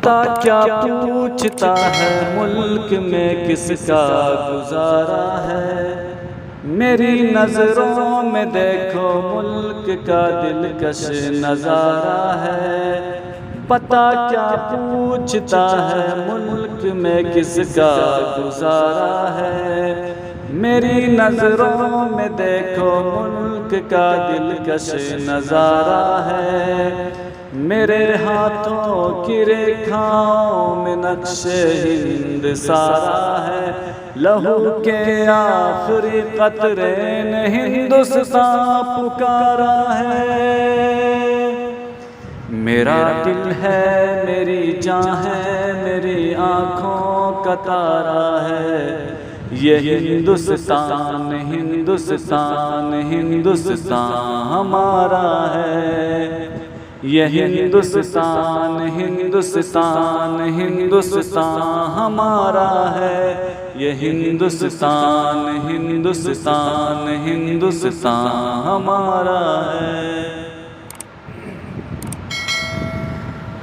पता क्या पूछता है मुल्क में किसका गुजारा है। मेरी नजरों में देखो मुल्क का दिलकश नजारा है। पता क्या पूछता है मुल्क में किसका गुजारा है। मेरी नजरों में देखो मुल्क का दिलकश नजारा है। मेरे हाथों की रेखाओं में नक्शे हिंद सारा है। लहू के आखिरी कतरे ने हिंदुस्तान पुकारा है। मेरा दिल है मेरी जान है मेरी आँखों का तारा है। ये हिंदुस्तान हिंदुस्तान हिंदुस्तान हमारा है। ये हिंदुस्तान हिंदुस्तान हिंदुस्तान हमारा है। ये हिंदुस्तान हिंदुस्तान हिंदुस्तान हमारा है।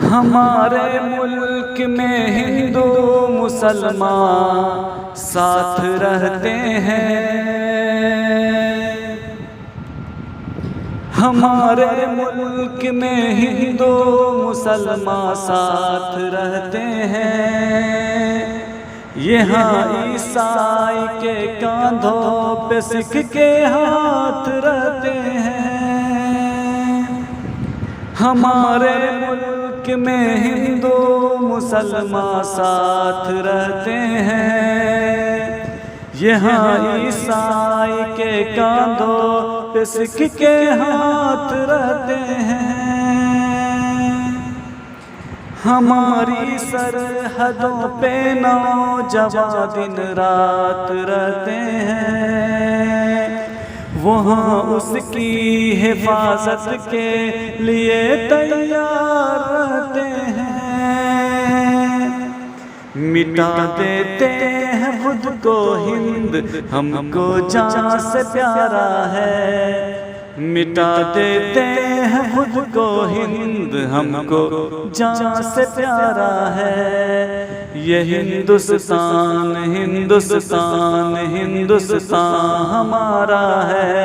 हमारे मुल्क में हिंदू मुसलमान साथ रहते हैं। हमारे मुल्क में हिंदू मुसलमान साथ रहते हैं। यहाँ ईसाई के कांधों पे सिख के हाथ रहते हैं। हमारे मुल्क में हिंदू मुसलमान साथ रहते हैं। यहाँ ईसाई के कांधों पे सिख के हाथ रहते हैं। हमारी सरहदों पे नौजवान दिन रात रहते हैं। वहाँ उसकी हिफाजत के लिए तैयार रहते हैं। मिटा देते हैं खुद को हिंद हमको जान से प्यारा है। मिटा देते हैं खुद को हिंद हमको जान से प्यारा है। ये हिंदुस्तान हिंदुस्तान हिंदुस्तान हमारा है।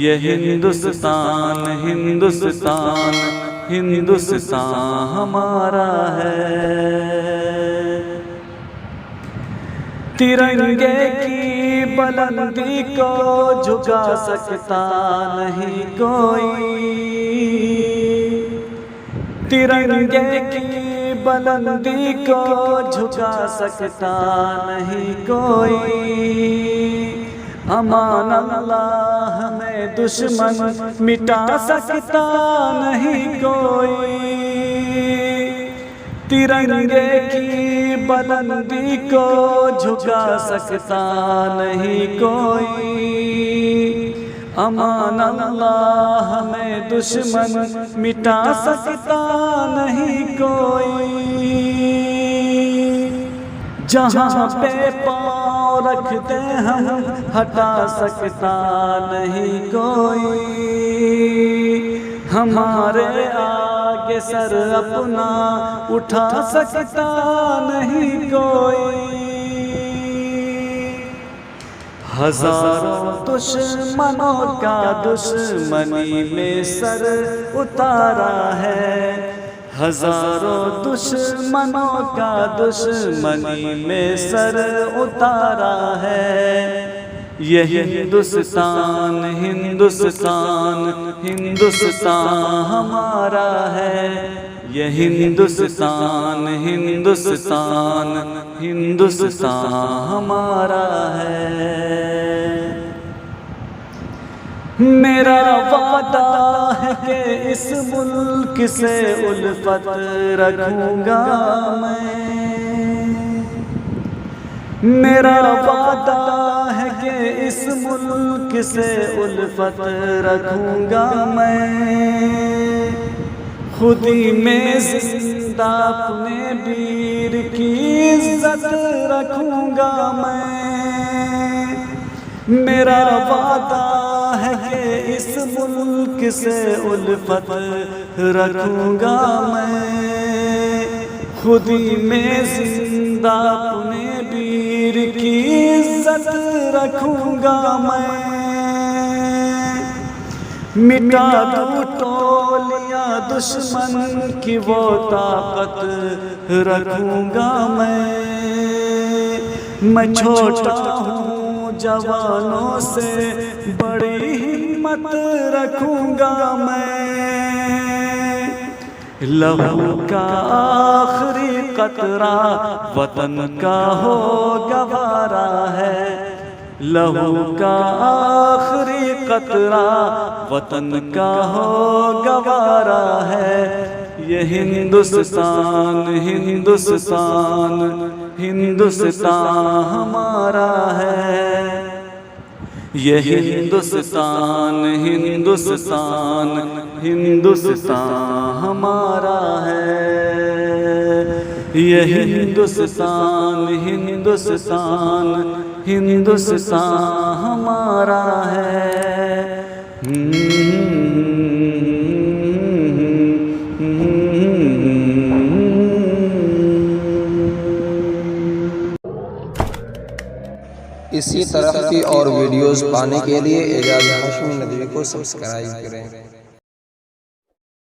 ये हिंदुस्तान हिंदुस्तान हिंदुस्तान हमारा है। तिरंगे की बुलंदी को झुका सकता नहीं कोई। तिरंगे की बुलंदी को झुका सकता नहीं कोई। अमान अल्लाह में दुश्मन मिटा सकता नहीं कोई। तिरंगे की बुलंदी को झुका सकता नहीं कोई। अमान अल्लाह में दुश्मन मिटा सकता नहीं कोई। जहाँ पे पाँव रखते हम हटा सकता नहीं कोई। हमारे आगे सर अपना उठा सकता नहीं कोई। हजारों दुश्मनों का दुश्मनी में सर उतारा है। हजारों दुश्मनों का दुश्मनी में सर उतारा है। ये हिंदुस्तान हिंदुस्तान हिंदुस्तान हमारा है। ये हिंदुस्तान हिंदुस्तान हिंदुस्तान हमारा है। मेरा वादा है कि इस मुल्क से उल्फत रखूंगा मैं। मेरा वादा है कि इस मुल्क से उल्फत रखूंगा मैं। खुदी में जिंदा अपने वीर की इज्जत रखूंगा मैं। मेरा वादा है कि इस मुल्क से उल्फत रखूंगा मैं। खुदी में जिंदा अपने वीर की इज्जत रखूंगा मैं, मिटा दूं टोलियां दुश्मन की वो ताकत रखूंगा मैं छोटा हूँ जवानों से बड़ी हिम्मत रखूंगा मैं, लहू का आखिरी कतरा वतन का हो गवारा है, लहू का आखिरी कतरा वतन का हो गवारा है। ये हिंदुस्तान हिंदुस्तान हिंदुस्तान हमारा है, ये हिंदुस्तान हिंदुस्तान हिंदुस्तान हमारा है, ये हिंदुस्तान हिंदुस्तान हिंदुस्तान हमारा है। इसी तरह की और वीडियोस पाने के लिए एजाज हाशमी नदवी को सब्सक्राइब करें।